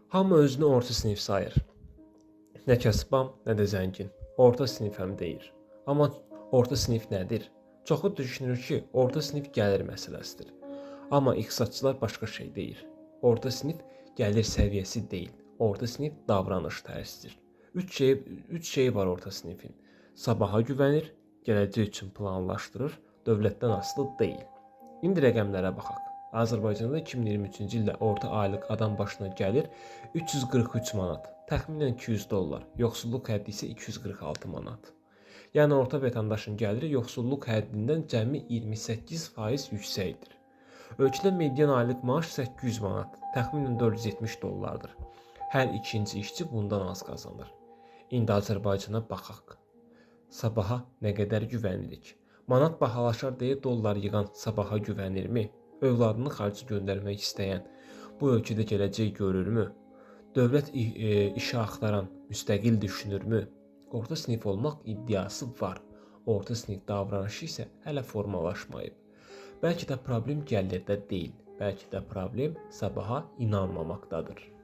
Hamı özünü orta sinif sayır. Nə kasbam, nə də zəngin. Orta sinif həm deyir. Amma orta sinif nədir? Çoxu düşünür ki, orta sinif gəlir məsələsidir. Amma iqtisadçılar başqa şey deyir. Orta sinif gəlir səviyyəsi deyil. Orta sinif davranış tərzidir. Üç şeyi var orta sinifin. Sabaha güvənir, gələcək üçün planlaşdırır, dövlətdən asılı deyil. İndi rəqəmlərə baxaq. Azərbaycanda 2023-cü ildə orta aylıq adam başına gəlir 343 manat, təxminən $200, yoxsulluq həddi isə 246 manat. Yəni orta vətəndaşın gəliri yoxsulluq həddindən cəmi 28% yüksəkdir. Ölkədə median aylıq maaş 800 manat, təxminən $470. Hər ikinci işçi bundan az qazanır. İndi Azərbaycana baxaq. Sabaha nə qədər güvənirik? Manat bahalaşar deyə dollar yığan sabaha güvənirmi? Övladını xarici göndərmək istəyən bu ölkədə gələcək görürmü? Dövlət işə axtaran müstəqil düşünürmü? Orta sinif olmaq iddiası var. Orta sinif davranışı isə hələ formalaşmayıb. Bəlkə də problem gəlirdə deyil. Bəlkə də problem sabaha inanmamaqdadır.